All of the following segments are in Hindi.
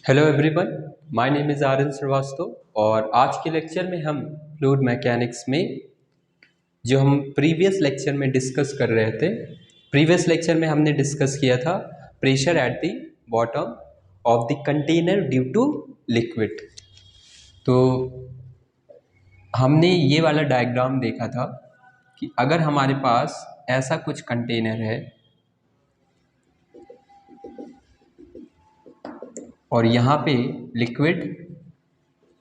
Hello everyone, my name is R N Shrivastava और आज के लेक्चर में हम फ्लूइड मैकेनिक्स में जो हम प्रीवियस लेक्चर में डिस्कस कर रहे थे। प्रीवियस लेक्चर में हमने डिस्कस किया था pressure at the bottom of the container due to liquid. तो हमने ये वाला डायग्राम देखा था कि अगर हमारे पास ऐसा कुछ कंटेनर है और यहाँ पे लिक्विड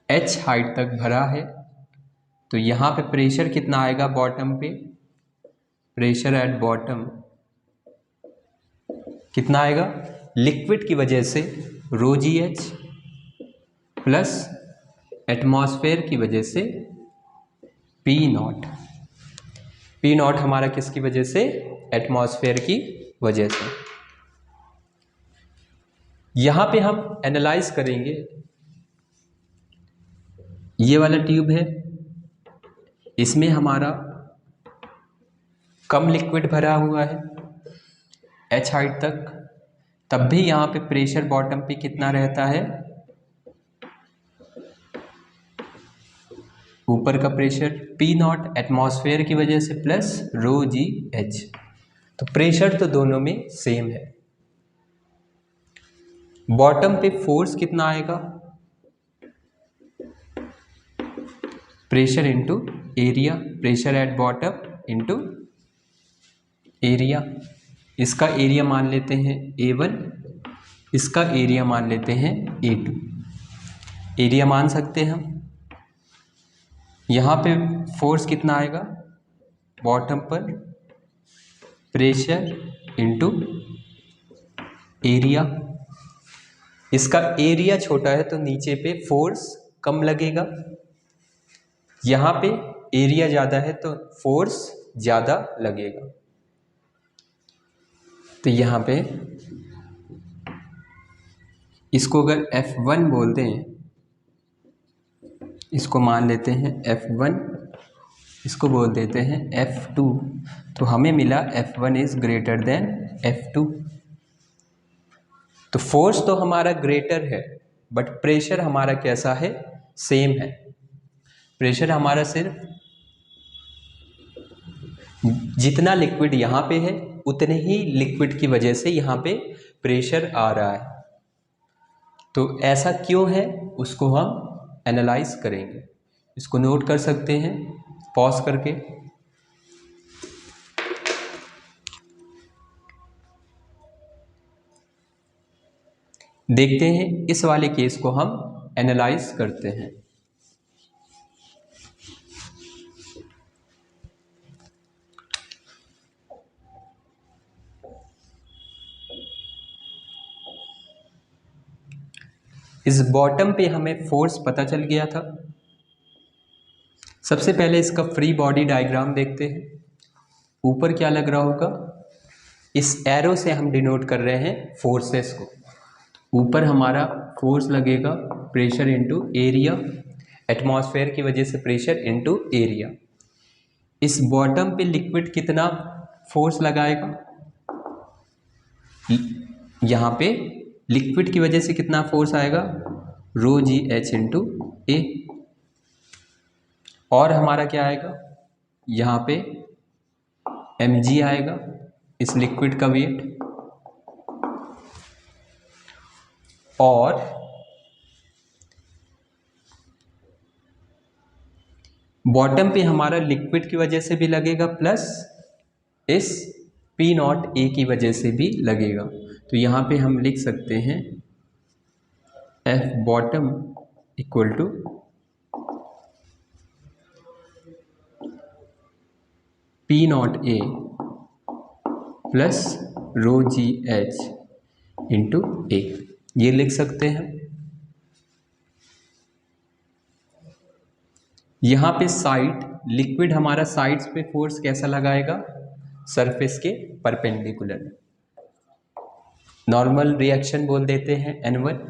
h हाइट तक भरा है, तो यहाँ पे प्रेशर कितना आएगा बॉटम पे? प्रेशर एट बॉटम कितना आएगा? लिक्विड की वजह से रो जी एच प्लस एटमॉस्फेयर की वजह से पी नॉट। पी नॉट हमारा किसकी वजह से? एटमॉस्फेयर की वजह से। यहाँ पे हम एनालाइज करेंगे, ये वाला ट्यूब है, इसमें हमारा कम लिक्विड भरा हुआ है h हाइट तक, तब भी यहाँ पे प्रेशर बॉटम पे कितना रहता है? ऊपर का प्रेशर P नॉट एटमॉस्फेयर की वजह से प्लस रो जी एच। तो प्रेशर तो दोनों में सेम है। बॉटम पे फोर्स कितना आएगा? Pressure into area. Pressure at bottom into area. इसका एरिया मान लेते हैं A1, इसका एरिया मान लेते हैं A2। एरिया मान सकते हैं हम। यहाँ पे फोर्स कितना आएगा बॉटम पर? Pressure into area. इसका एरिया छोटा है तो नीचे पे फोर्स कम लगेगा, यहाँ पे एरिया ज़्यादा है तो फोर्स ज़्यादा लगेगा। तो यहाँ पे इसको अगर F1 बोलते हैं, इसको मान लेते हैं F1, इसको बोल देते हैं F2, तो हमें मिला F1 is greater than F2। तो फोर्स तो हमारा ग्रेटर है बट प्रेशर हमारा कैसा है? सेम है। प्रेशर हमारा सिर्फ जितना लिक्विड यहाँ पे है उतने ही लिक्विड की वजह से यहाँ पे प्रेशर आ रहा है। तो ऐसा क्यों है उसको हम एनालाइज करेंगे। इसको नोट कर सकते हैं पॉज करके। देखते हैं इस वाले केस को हम एनालाइज करते हैं। इस बॉटम पे हमें फोर्स पता चल गया था। सबसे पहले इसका फ्री बॉडी डायग्राम देखते हैं। ऊपर क्या लग रहा होगा? इस एरो से हम डिनोट कर रहे हैं फोर्सेस को। ऊपर हमारा फोर्स लगेगा प्रेशर इनटू एरिया, एटमॉस्फेयर की वजह से प्रेशर इनटू एरिया। इस बॉटम पे लिक्विड कितना फोर्स लगाएगा? यहाँ पे लिक्विड की वजह से कितना फोर्स आएगा? रो जी एच इंटू ए। और हमारा क्या आएगा? यहाँ पे mg आएगा, इस लिक्विड का वेट। और बॉटम पे हमारा लिक्विड की वजह से भी लगेगा प्लस इस P नॉट ए की वजह से भी लगेगा। तो यहाँ पे हम लिख सकते हैं F bottom equal to P naught A plus rho G H into A. ये लिख सकते हैं। यहाँ पे साइड लिक्विड हमारा साइड्स पे फोर्स कैसा लगाएगा? सरफेस के परपेंडिकुलर। नॉर्मल रिएक्शन बोल देते हैं N1।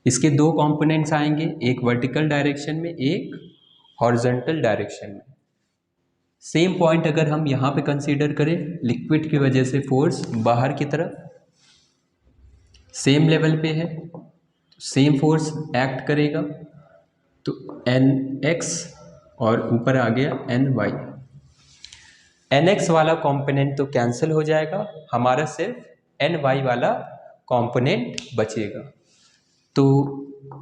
इसके दो कंपोनेंट्स आएंगे, एक वर्टिकल डायरेक्शन में, एक हॉरिजॉन्टल डायरेक्शन में। सेम पॉइंट अगर हम यहाँ पे कंसीडर करें, लिक्विड की वजह से फोर्स बाहर की तरफ सेम लेवल पे है, सेम फोर्स एक्ट करेगा, तो Nx और ऊपर आ गया Ny। Nx वाला कंपोनेंट तो कैंसिल हो जाएगा, हमारा सिर्फ Ny वाला कंपोनेंट बचेगा। तो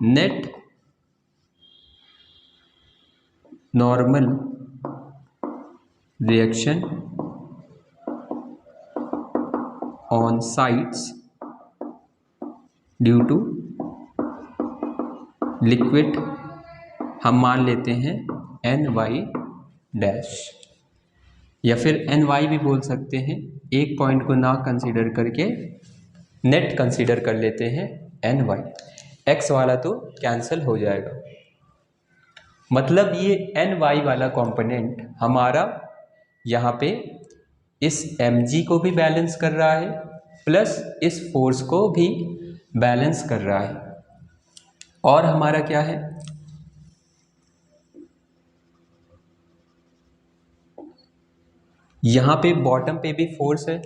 net normal reaction on sides due to liquid हम मान लेते हैं Ny डैश, या फिर Ny भी बोल सकते हैं। एक पॉइंट को ना कंसीडर करके नेट कंसीडर कर लेते हैं Ny। x वाला तो कैंसिल हो जाएगा, मतलब ये Ny वाला कंपोनेंट हमारा यहाँ पे इस mg को भी बैलेंस कर रहा है प्लस इस फोर्स को भी बैलेंस कर रहा है। और हमारा क्या है, यहाँ पे बॉटम पे भी फोर्स है,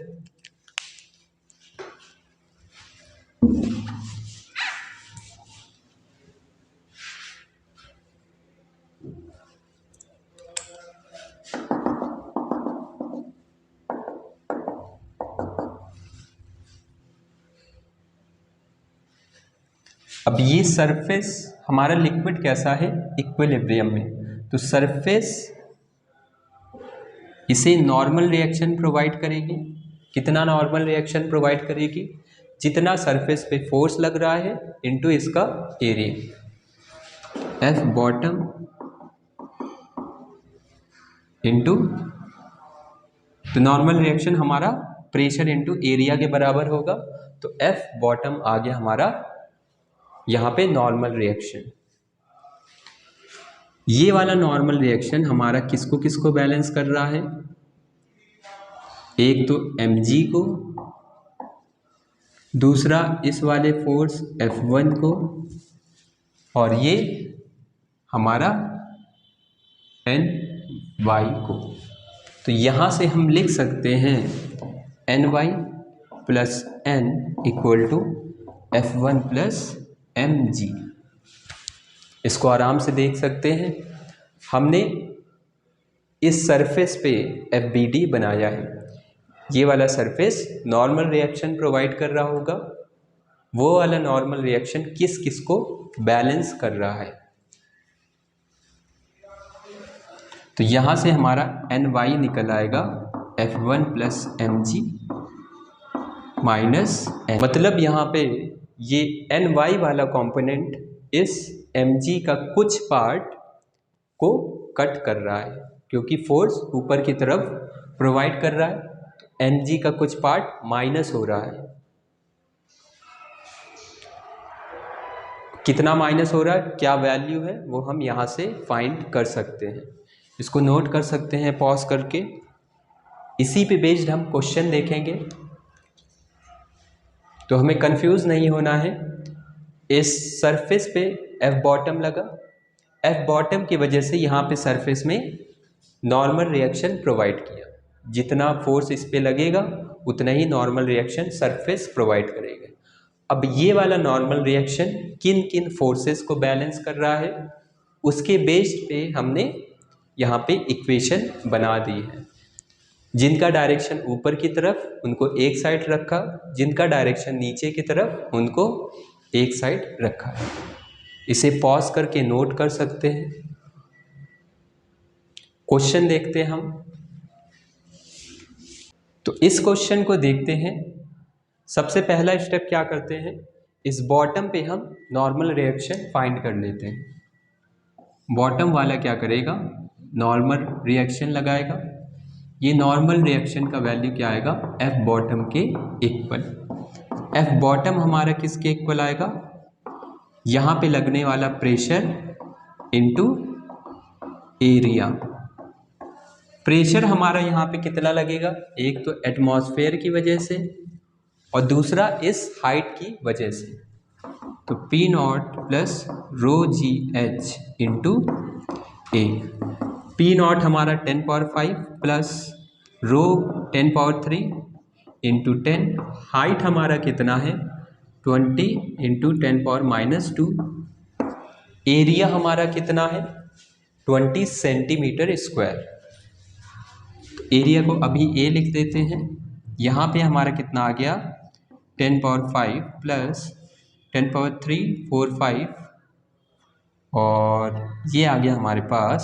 अब ये सरफेस हमारा लिक्विड कैसा है, इक्विलिब्रियम में, तो सरफेस इसे नॉर्मल रिएक्शन प्रोवाइड करेगी। कितना नॉर्मल रिएक्शन प्रोवाइड करेगी, जितना सरफेस पे फोर्स लग रहा है इनटू इसका एरिया, F बॉटम इनटू, तो नॉर्मल रिएक्शन हमारा प्रेशर इनटू एरिया के बराबर होगा, तो F बॉटम आ गया हमारा यहाँ पे नॉर्मल रिएक्शन। ये वाला नॉर्मल रिएक्शन हमारा किसको किसको बैलेंस कर रहा है, एक तो mg को, दूसरा इस वाले फोर्स F1 को, और ये हमारा Ny को। तो यहाँ से हम लिख सकते हैं Ny plus N equal to F1 plus mg। इसको आराम से देख सकते हैं, हमने इस सरफेस पे FBD बनाया है, ये वाला सरफेस नॉर्मल रिएक्शन प्रोवाइड कर रहा होगा, वो वाला नॉर्मल रिएक्शन किस किस को बैलेंस कर रहा है। तो यहाँ से हमारा Ny निकल आएगा F1 plus mg minus N, मतलब यहाँ पे ये Ny वाला कंपोनेंट इस mg का कुछ पार्ट को कट कर रहा है, क्योंकि फोर्स ऊपर की तरफ प्रोवाइड कर रहा है, तो mg का कुछ पार्ट माइनस हो रहा है। कितना माइनस हो रहा है, क्या वैल्यू है, वो हम यहाँ से फाइंड कर सकते हैं। इसको नोट कर सकते हैं पॉज करके, इसी पे बेस्ड हम क्वेश्चन देखेंगे, तो हमें कंफ्यूज नहीं होना है। इस सरफेस पे F बॉटम लगा, F बॉटम की वजह से यहाँ पे सरफेस में नॉर्मल रिएक्शन प्रोवाइड किया, जितना फोर्स इस पे लगेगा उतना ही नॉर्मल रिएक्शन सरफेस प्रोवाइड करेगा। अब ये वाला नॉर्मल रिएक्शन किन किन फोर्सेस को बैलेंस कर रहा है, उसके बेस्ड पे हमने यहाँ पे इक्वेशन बना दी है। जिनका डायरेक्शन ऊपर की तरफ उनको एक साइड रखा, जिनका डायरेक्शन नीचे की तरफ उनको एक साइड रखा है। इसे पॉज करके नोट कर सकते हैं। क्वेश्चन देखते हैं हम, तो इस क्वेश्चन को देखते हैं। सबसे पहला स्टेप क्या करते हैं, इस बॉटम पे हम नॉर्मल रिएक्शन फाइंड कर लेते हैं। बॉटम वाला क्या करेगा, नॉर्मल रिएक्शन लगाएगा। ये नॉर्मल रिएक्शन का वैल्यू क्या आएगा, F बॉटम के इक्वल। F बॉटम हमारा किसके इक्वल आएगा, यहाँ पे लगने वाला प्रेशर इनटू एरिया। प्रेशर हमारा यहाँ पे कितना लगेगा, एक तो एटमॉस्फेयर की वजह से और दूसरा इस हाइट की वजह से, तो P not plus rho G H into A. P not हमारा 10 पावर 5 प्लस रो 10 पावर 3 इंटू 10। हाइट हमारा कितना है 20 इंटू 10⁻²। एरिया हमारा कितना है 20 सेंटीमीटर स्क्वायर। एरिया को अभी ए लिख देते हैं। यहाँ पे हमारा कितना आ गया 10⁻5 प्लस 10⁻3 4 5 और ये आ गया हमारे पास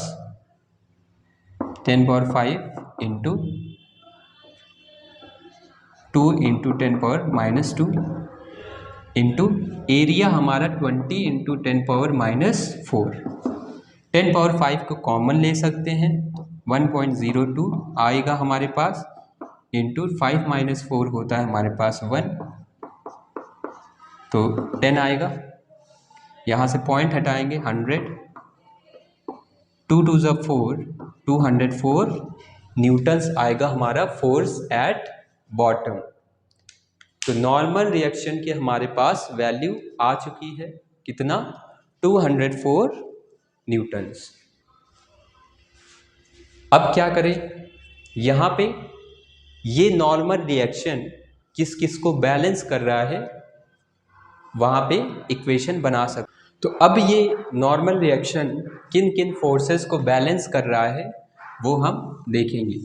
10⁻5 इंटू 2 इंटू 10⁻² इंटू एरिया हमारा 20 इंटू 10⁻⁻4। 10⁻5 को कॉमन ले सकते हैं 1.02 आएगा हमारे पास इंटू 5 - 4 होता है हमारे पास 1 तो 10 आएगा। यहाँ से पॉइंट हटाएंगे 100 2 2 4 204 न्यूटन्स आएगा हमारा फोर्स एट बॉटम। तो नॉर्मल रिएक्शन की हमारे पास वैल्यू आ चुकी है कितना 204 न्यूटन्स। अब क्या करें यहाँ पे ये नॉर्मल रिएक्शन किस किस को बैलेंस कर रहा है वहाँ पे इक्वेशन बना सकते। तो अब ये नॉर्मल रिएक्शन किन किन फोर्सेस को बैलेंस कर रहा है वो हम देखेंगे।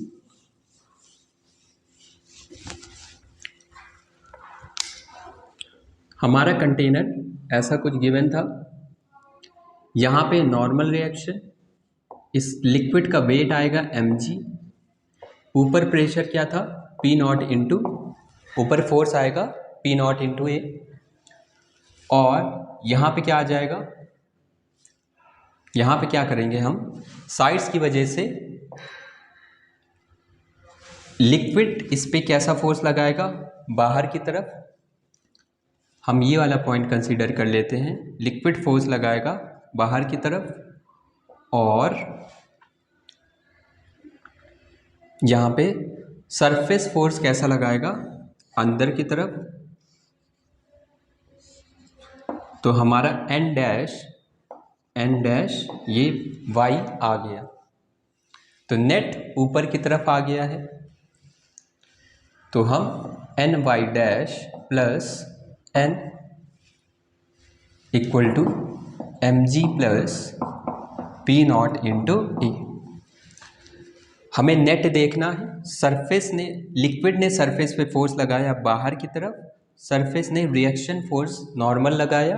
हमारा कंटेनर ऐसा कुछ गिवन था। यहाँ पे नॉर्मल रिएक्शन, इस लिक्विड का वेट आएगा mg, ऊपर प्रेशर क्या था P0 इंटू, ऊपर फोर्स आएगा P0 इंटू ए, और यहाँ पे क्या आ जाएगा, यहाँ पे क्या करेंगे हम साइड्स की वजह से लिक्विड इस पे कैसा फोर्स लगाएगा बाहर की तरफ। हम ये वाला पॉइंट कंसीडर कर लेते हैं, लिक्विड फोर्स लगाएगा बाहर की तरफ और यहाँ पे सरफेस फोर्स कैसा लगाएगा अंदर की तरफ। तो हमारा n डैश ये y आ गया, तो नेट ऊपर की तरफ आ गया है। तो हम ny dash plus n equal to mg plus P0 into A. हमें नेट देखना है, सरफेस ने, लिक्विड ने सरफेस पे फोर्स लगाया बाहर की तरफ, सरफेस ने रिएक्शन फोर्स नॉर्मल लगाया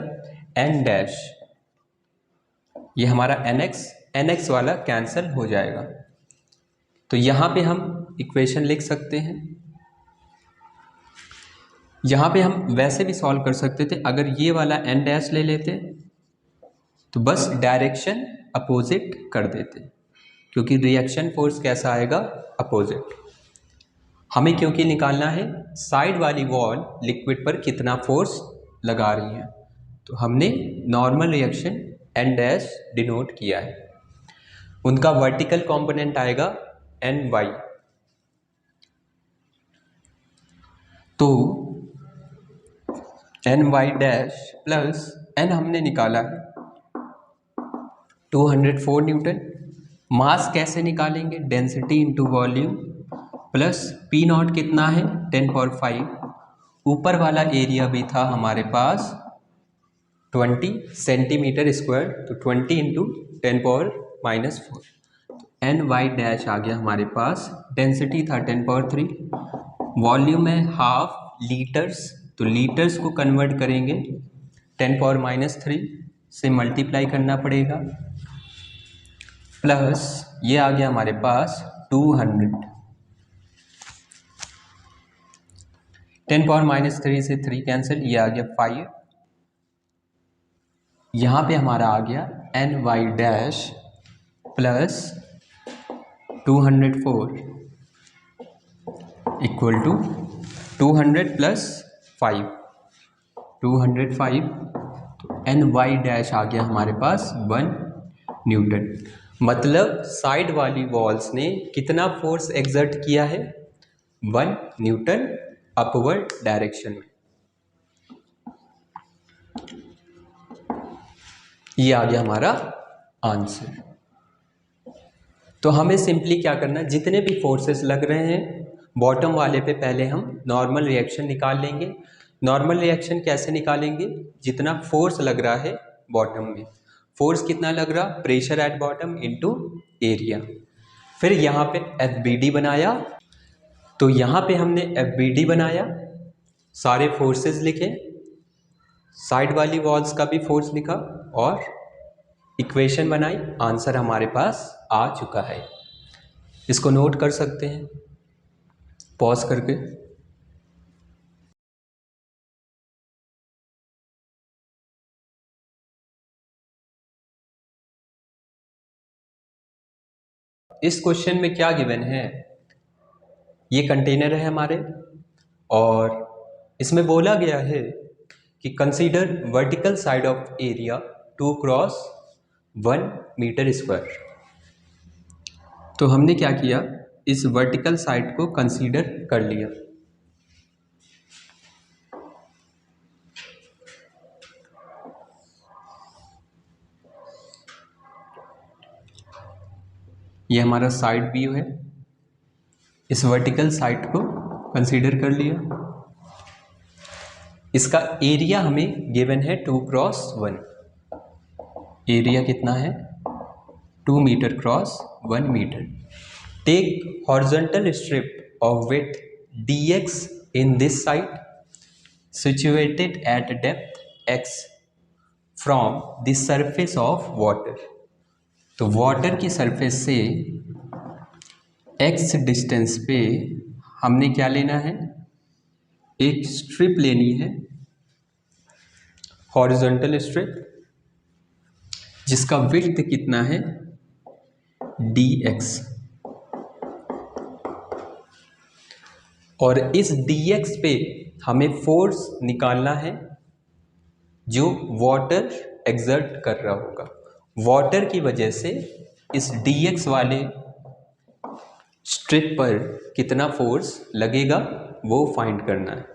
n डैश, ये हमारा nx वाला कैंसिल हो जाएगा। तो यहाँ पे हम इक्वेशन लिख सकते हैं। यहाँ पे हम वैसे भी सॉल्व कर सकते थे, अगर ये वाला n डैश ले लेते तो बस डायरेक्शन अपोजिट कर देते, क्योंकि रिएक्शन फोर्स कैसा आएगा अपोजिट। हमें क्योंकि निकालना है साइड वाली वॉल लिक्विड पर कितना फोर्स लगा रही है, तो हमने normal reaction n dash denote किया है। उनका वर्टिकल कंपोनेंट आएगा ny। तो ny डैश प्लस n हमने निकाला है 204 न्यूटन। मास कैसे निकालेंगे, density into volume plus P0 कितना है 10⁻5, ऊपर वाला एरिया भी था हमारे पास 20 सेंटीमीटर स्क्वायर, तो 20 इंटू 10⁻⁻4। ny डैश आ गया हमारे पास, डेंसिटी था 10⁻3, वॉल्यूम है हाफ लीटर्स, तो लीटर्स को कन्वर्ट करेंगे 10⁻³ से मल्टीप्लाई करना पड़ेगा, प्लस ये आ गया हमारे पास 200, 10⁻³ से 3 कैंसिल, ये आ गया 5। यहाँ पे हमारा आ गया ny dash plus 204 equal to 200 plus 5 205, तो ny डैश आ गया हमारे पास 1 न्यूटन। मतलब साइड वाली वॉल्स ने कितना फोर्स एक्सर्ट किया है 1 न्यूटन अपवर्ड डायरेक्शन में। ये आ गया हमारा आंसर। तो हमें सिंपली क्या करना है, जितने भी फोर्सेस लग रहे हैं बॉटम वाले पे पहले हम नॉर्मल रिएक्शन निकाल लेंगे, नॉर्मल रिएक्शन कैसे निकालेंगे? जितना फोर्स लग रहा है बॉटम में, फोर्स कितना लग रहा, pressure at bottom into area. फिर यहाँ पे एफ बनाया, तो यहाँ पे हमने एफ बनाया, सारे फोर्सेस लिखे, साइड वाली वॉल्स का भी फोर्स लिखा और इक्वेशन बनाई, आंसर हमारे पास आ चुका है। इसको नोट कर सकते हैं पॉज करके। इस क्वेश्चन में क्या गिवन है, ये कंटेनर है हमारे और इसमें बोला गया है कि consider vertical side of area 2 cross 1 metre square. तो हमने क्या किया, इस वर्टिकल साइड को कंसीडर कर लिया। ये हमारा साइड व्यू है, इस वर्टिकल साइड को कंसीडर कर लिया। इसका एरिया हमें गिवन है 2 क्रॉस 1, एरिया कितना है 2 metre cross 1 metre. Take horizontal strip of width dx in this side situated at depth x from the surface of water। तो वाटर की सरफेस से x डिस्टेंस पे हमने क्या लेना है, एक स्ट्रिप लेनी है, हॉरिजॉन्टल स्ट्रिप, जिसका विड्थ कितना है dx, और इस dx पे हमें फोर्स निकालना है जो वाटर एक्सर्ट कर रहा होगा। वाटर की वजह से इस dx वाले स्ट्रिप पर कितना फोर्स लगेगा वो फाइंड करना है।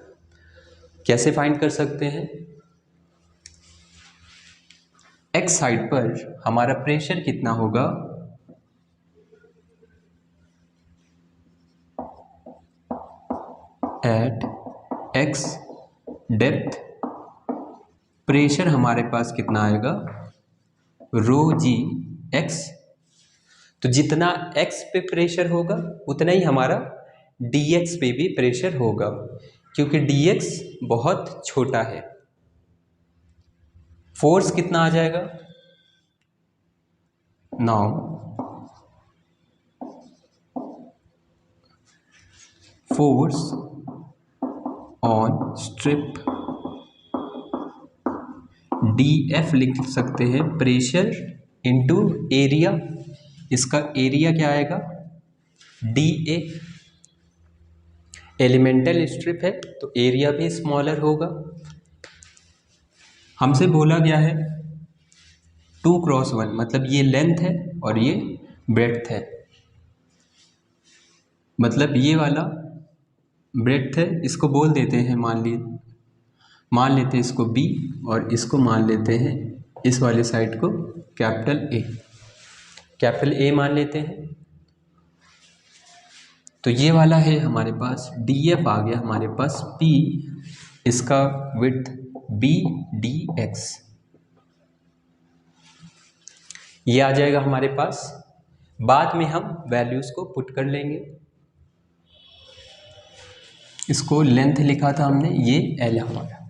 कैसे फाइंड कर सकते हैं, x साइड पर हमारा प्रेशर कितना होगा, एट x डेप्थ प्रेशर हमारे पास कितना आएगा रो जी एक्स। तो जितना x पे प्रेशर होगा उतना ही हमारा dx पे भी प्रेशर होगा, क्योंकि dx बहुत छोटा है। फोर्स कितना आ जाएगा, now force on strip dF लिख सकते हैं, प्रेशर इनटू एरिया। इसका एरिया क्या आएगा dA। एलिमेंटल स्ट्रिप है तो एरिया भी स्मॉलर होगा। हमसे बोला गया है 2 क्रॉस 1, मतलब ये लेंथ है और ये ब्रेड्थ है, मतलब ये वाला ब्रेड्थ है, इसको बोल देते हैं, मान लेते हैं इसको B और इसको मान लेते हैं इस वाले साइड को कैपिटल A मान लेते हैं। तो ये वाला है हमारे पास dF आ गया हमारे पास P, इसका विड्थ B dx, ये आ जाएगा हमारे पास। बाद में हम वैल्यूज को पुट कर लेंगे। इसको लेंथ लिखा था हमने, ये L हमारा।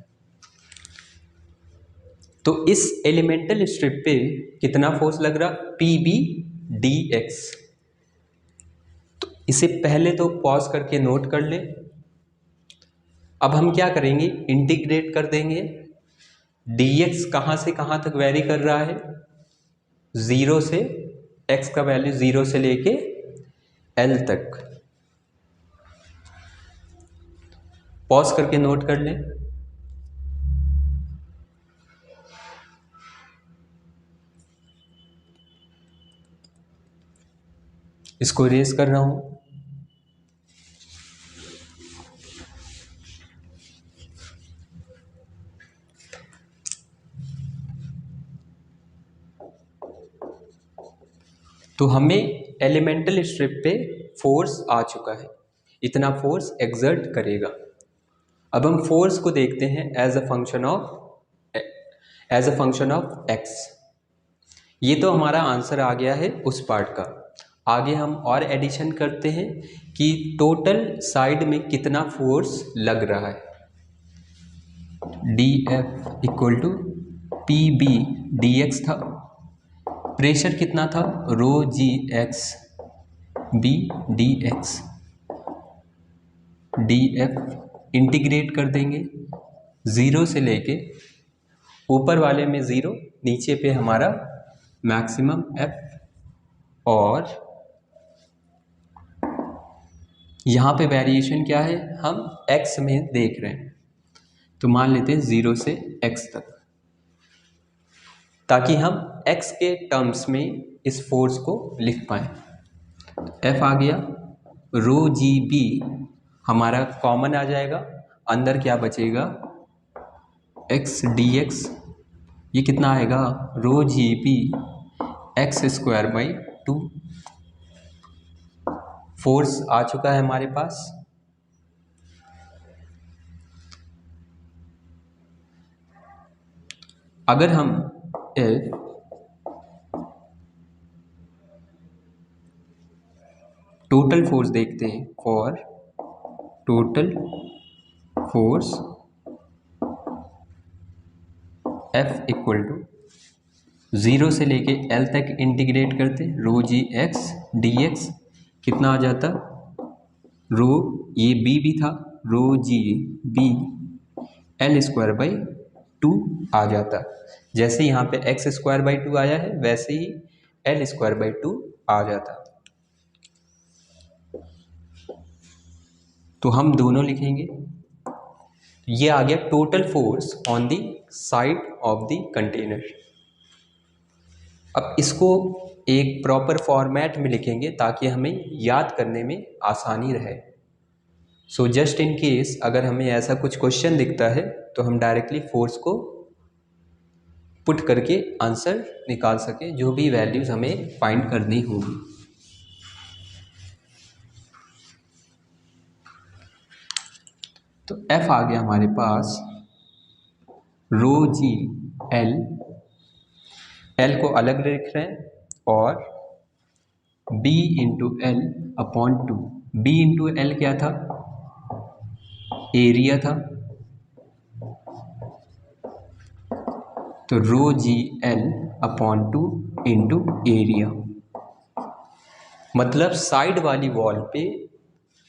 तो इस एलिमेंटल स्ट्रिप पे कितना फोर्स लग रहा, PB dx। तो इसे पहले तो पॉज करके नोट कर ले। अब हम क्या करेंगे, इंटीग्रेट कर देंगे। dx कहाँ से कहाँ तक वेरी कर रहा है, 0 से, x का वैल्यू 0 से लेके L तक। पॉज करके नोट कर लें। इसको रेस कर रहा हूं। तो हमें एलिमेंटल स्ट्रिप पे फोर्स आ चुका है, इतना फोर्स एक्सर्ट करेगा। अब हम फोर्स को देखते हैं as a function of x. ये तो हमारा आंसर आ गया है उस पार्ट का। आगे हम और एडिशन करते हैं कि टोटल साइड में कितना फोर्स लग रहा है। D F equal to P B D X था, प्रेशर कितना था rho G X B D X. D F integrate कर देंगे, ज़ीरो से लेके ऊपर वाले में ज़ीरो, नीचे पे हमारा मैक्सिमम एफ, और यहाँ पे वेरिएशन क्या है हम एक्स में देख रहे हैं, तो मान लेते हैं 0 से x तक, ताकि हम x के टर्म्स में इस फोर्स को लिख पाएँ। F आ गया, रो जी बी हमारा कॉमन आ जाएगा, अंदर क्या बचेगा x डी एक्स, ये कितना आएगा rho ji B X square by 2। Force आ चुका है हमारे पास। अगर हम टोटल फोर्स देखते हैं, for total force F equal to 0 से लेके L तक इंटीग्रेट करते, rho G X D X कितना आ जाता, रो ये B भी था, rho ji B L square by 2 आ जाता। जैसे यहाँ पे एक्स स्क्वायर बाई 2 आया है, वैसे ही एल स्क्वायर बाई 2 आ जाता। तो हम दोनों लिखेंगे, ये आ गया total force on the side of the container. अब इसको एक प्रॉपर फॉर्मेट में लिखेंगे ताकि हमें याद करने में आसानी रहे। सो जस्ट इन केस अगर हमें ऐसा कुछ क्वेश्चन दिखता है तो हम डायरेक्टली फोर्स को पुट करके आंसर निकाल सके, जो भी वैल्यूज हमें फाइंड करनी होगी। तो F आ गया हमारे पास रो जी एल, एल को अलग लिख रहे हैं, और B into L upon 2। B into L क्या था, एरिया था, तो rho G L upon 2 into area. मतलब साइड वाली वॉल पे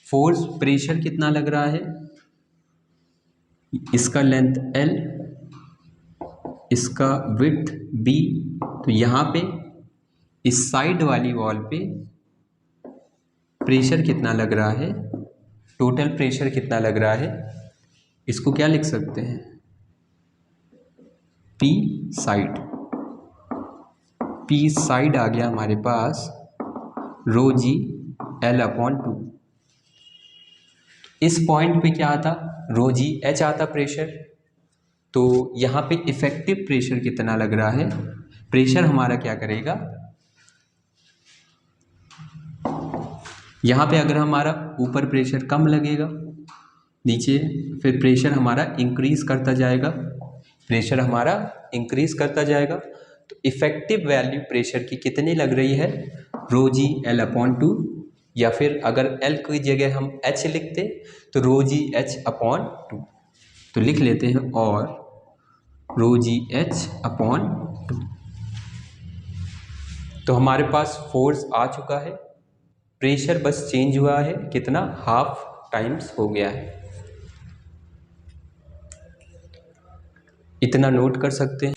फोर्स प्रेशर कितना लग रहा है, इसका लेंथ L, इसका विड्थ B, तो यहाँ पे इस साइड वाली वॉल पे प्रेशर कितना लग रहा है, टोटल प्रेशर कितना लग रहा है, इसको क्या लिख सकते हैं P साइड। P साइड आ गया हमारे पास रो जी एल अपॉन 2। इस पॉइंट पे क्या आता, रो जी एच आता प्रेशर, तो यहाँ पे इफेक्टिव प्रेशर कितना लग रहा है, प्रेशर हमारा क्या करेगा, यहाँ पे अगर हमारा ऊपर प्रेशर कम लगेगा, नीचे फिर प्रेशर हमारा इंक्रीज करता जाएगा, प्रेशर हमारा इंक्रीज करता जाएगा, तो इफेक्टिव वैल्यू प्रेशर की कितनी लग रही है, रो जी एल अपॉन 2, या फिर अगर एल की जगह हम एच लिखते तो रो जी एच अपॉन 2, तो लिख लेते हैं और रो जी एच अपॉन 2। तो हमारे पास फोर्स आ चुका है, प्रेशर बस चेंज हुआ है, कितना हाफ टाइम्स हो गया है। इतना नोट कर सकते हैं।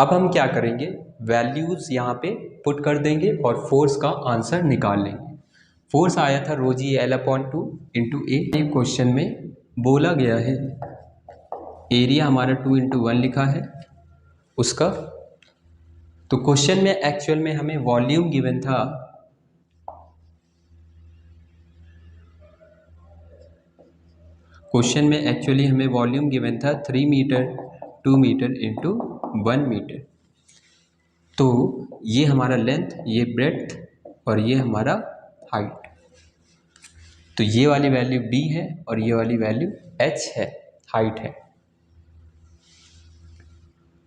अब हम क्या करेंगे, वैल्यूज़ यहाँ पे पुट कर देंगे और फोर्स का आंसर निकाल लेंगे। फोर्स आया था रो जी L/2 इंटू ए। क्वेश्चन में बोला गया है एरिया हमारा 2/1 लिखा है उसका। तो क्वेश्चन में एक्चुअल में हमें वॉल्यूम गिवन था, क्वेश्चन में एक्चुअली हमें वॉल्यूम गिवन था 3 मीटर 2 मीटर इंटू 1 मीटर। तो ये हमारा लेंथ, ये ब्रेड्थ और ये हमारा हाइट। तो ये वाली वैल्यू d है और ये वाली वैल्यू h है, हाइट है।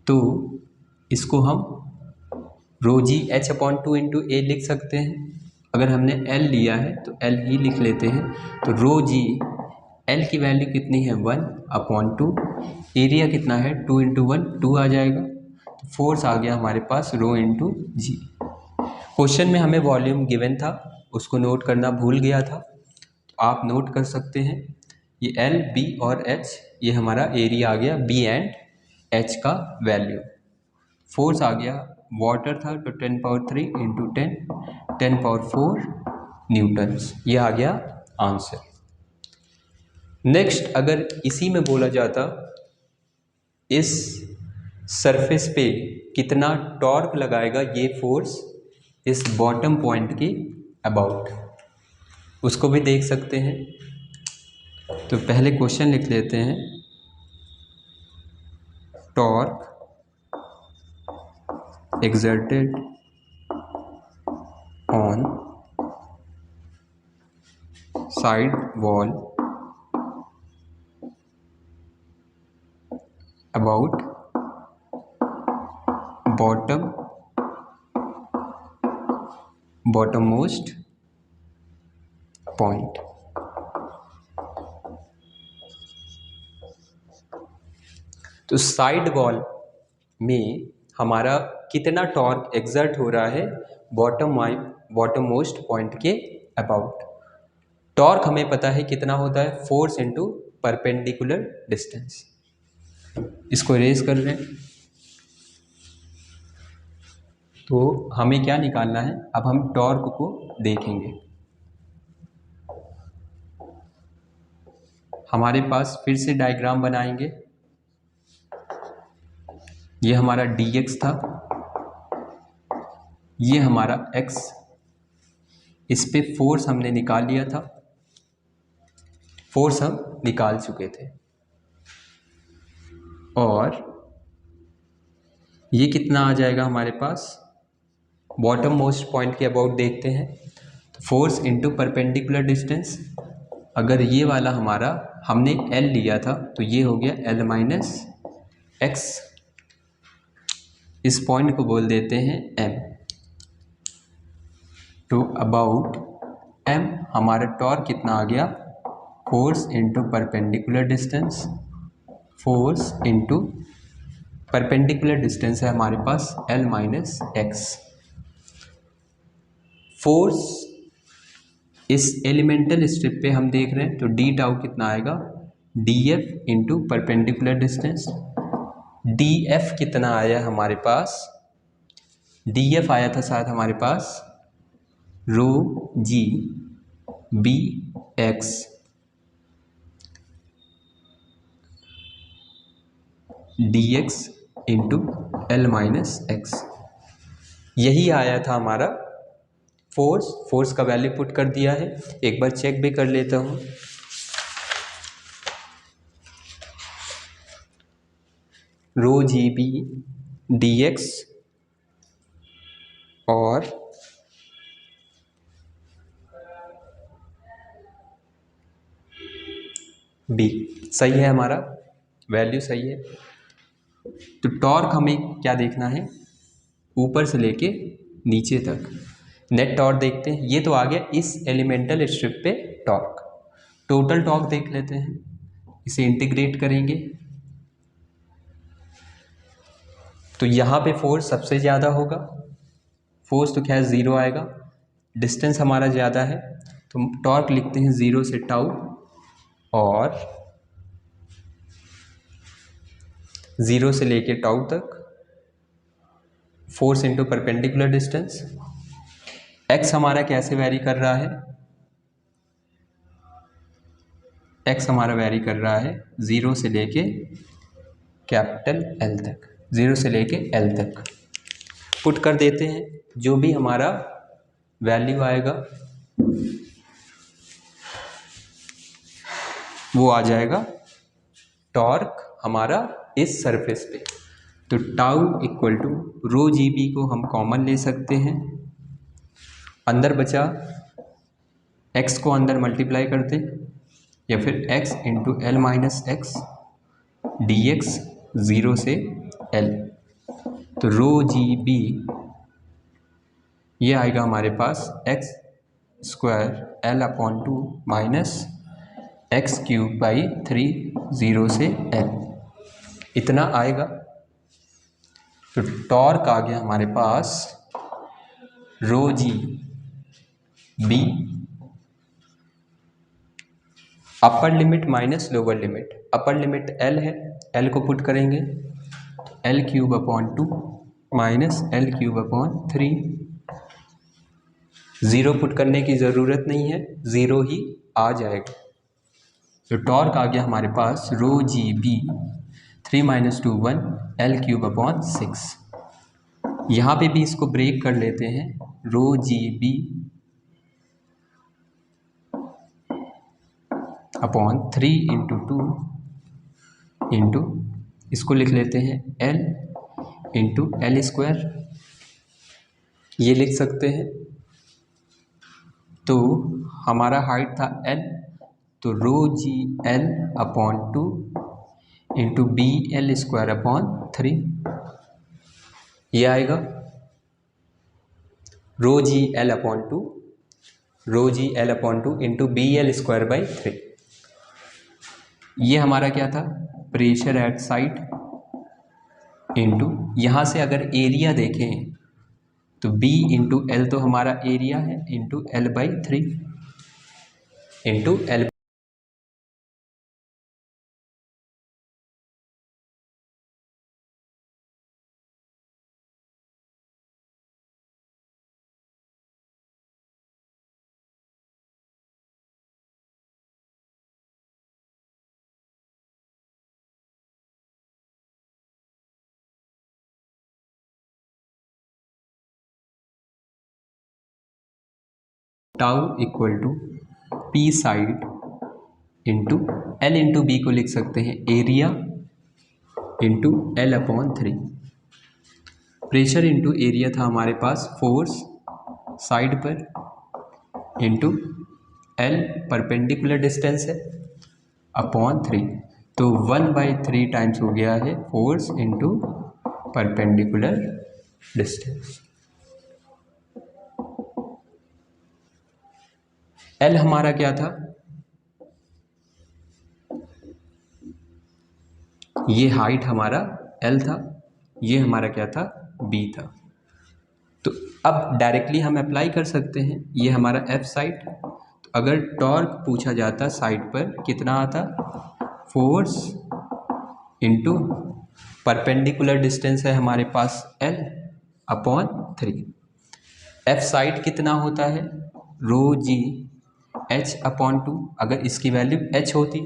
तो इसको हम रो जी H/2 इंटू ए लिख सकते हैं। अगर हमने L लिया है तो L ही लिख लेते हैं। तो रो जी L की वैल्यू कितनी है 1/2, एरिया कितना है 2 इंटू 1 2 आ जाएगा। तो फोर्स आ गया हमारे पास रो इंटू जी। क्वेश्चन में हमें वॉल्यूम गिवन था, उसको नोट करना भूल गया था, तो आप नोट कर सकते हैं। ये L, B और H, ये हमारा एरिया आ गया B एंड H का वैल्यू। फोर्स आ गया, वाटर था तो 10³ इंटू 10⁴ न्यूटन्स, ये आ गया आंसर। नेक्स्ट, अगर इसी में बोला जाता इस सरफेस पे कितना टॉर्क लगाएगा ये फोर्स इस बॉटम पॉइंट के अबाउट, उसको भी देख सकते हैं। तो पहले क्वेश्चन लिख लेते हैं, torque exerted on side wall about bottommost point। तो साइड वॉल में हमारा कितना टॉर्क एग्जर्ट हो रहा है बॉटम मोस्ट पॉइंट के अबाउट। टॉर्क हमें पता है कितना होता है, फोर्स इंटू परपेंडिकुलर डिस्टेंस। इसको इरेज कर रहे हैं। तो हमें क्या निकालना है, अब हम टॉर्क को देखेंगे। हमारे पास फिर से डायग्राम बनाएंगे। ये हमारा dx था, ये हमारा x, इस पे फोर्स हमने निकाल लिया था, फोर्स हम निकाल चुके थे। और ये कितना आ जाएगा हमारे पास, बॉटम मोस्ट पॉइंट के अबाउट देखते हैं। तो फोर्स इंटू परपेंडिकुलर डिस्टेंस, अगर ये वाला हमारा हमने L लिया था तो ये हो गया L - x, इस पॉइंट को बोल देते हैं M। तो अबाउट M हमारा टॉर्क कितना आ गया, force into perpendicular distance, force into perpendicular distance है हमारे पास L - x। फोर्स इस एलिमेंटल स्ट्रिप पे हम देख रहे हैं तो d टाउ कितना आएगा, df into perpendicular distance. df कितना आया हमारे पास, df आया था शायद हमारे पास रो जी B X dx into L - x, यही आया था हमारा फोर्स। फोर्स का वैल्यू पुट कर दिया है, एक बार चेक भी कर लेता हूँ। रो जी बी dx और बी सही है, हमारा वैल्यू सही है। तो टॉर्क हमें क्या देखना है, ऊपर से लेके नीचे तक नेट टॉर्क देखते हैं। ये तो आ गया इस एलिमेंटल स्ट्रिप पे टॉर्क। टोटल टॉर्क देख लेते हैं, इसे इंटीग्रेट करेंगे तो यहाँ पे फोर्स सबसे ज़्यादा होगा, फोर्स तो खैर ज़ीरो आएगा, डिस्टेंस हमारा ज़्यादा है तो टॉर्क लिखते हैं 0 से टाउ, और 0 से लेके टाउ तक force into perpendicular distance. X हमारा कैसे वैरी कर रहा है, एक्स हमारा वैरी कर रहा है 0 से लेके कैपिटल एल तक, 0 से लेके एल तक। पुट कर देते हैं, जो भी हमारा वैल्यू आएगा वो आ जाएगा टॉर्क हमारा इस सरफेस पे। तो tau equal to rho ji b को हम कॉमन ले सकते हैं, अंदर बचा x को अंदर मल्टीप्लाई करते या फिर x into L minus x D x 0 से l। तो रो जी बी ये आएगा हमारे पास x square L upon 2 minus x cube by 3 0 से l, इतना आएगा। तो टॉर्क आ गया हमारे पास रो जी B upper limit minus lower limit. Upper limit L है, एल को पुट करेंगे L cube upon 2 minus L cube upon 3। 0 put करने की ज़रूरत नहीं है, 0 ही आ जाएगा। तो टॉर्क आ गया हमारे पास रो जी B 3 minus 2 1 L cube upon 6। यहाँ पे भी इसको ब्रेक कर लेते हैं, रो जी बी अपॉन 3 इंटू 2 इंटू इसको लिख लेते हैं एल इंटू एल स्क्वायर, ये लिख सकते हैं। तो हमारा हाइट था एल, तो rho G L upon 2 into B L square upon 3 ये आएगा। Rho G L upon 2 rho G L upon 2 into B L square by 3। ये हमारा क्या था, प्रेशर एट साइट इंटू यहाँ से अगर एरिया देखें तो B इंटू एल तो हमारा एरिया है into L by 3 into L. Tau equal to P side into L into B को लिख सकते हैं area into L upon 3। Pressure into area था हमारे पास फोर्स साइड पर इंटू एल परपेंडिकुलर डिस्टेंस है अपॉन 3। तो 1/3 टाइम्स हो गया है force into perpendicular distance. L हमारा क्या था, ये हाइट हमारा एल था, ये हमारा क्या था बी था। तो अब डायरेक्टली हम अप्लाई कर सकते हैं, ये हमारा एफ साइड। तो अगर टॉर्क पूछा जाता साइड पर कितना आता, फोर्स इंटू परपेंडिकुलर डिस्टेंस है हमारे पास एल अपॉन 3। एफ साइड कितना होता है, रो जी एच अपॉन 2। अगर इसकी वैल्यू एच होती,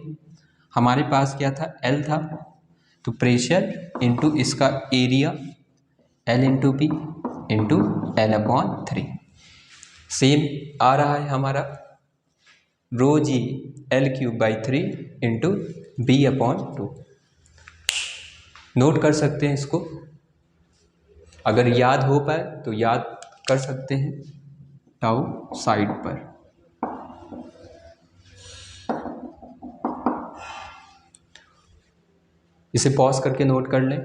हमारे पास क्या था एल था, तो प्रेशर इंटू इसका area L into P into L upon 3 same आ रहा है हमारा rho G L cube by 3 into B upon 2। Note कर सकते हैं इसको, अगर याद हो पाए तो याद कर सकते हैं टाउ साइड पर। इसे पॉज करके नोट कर लें।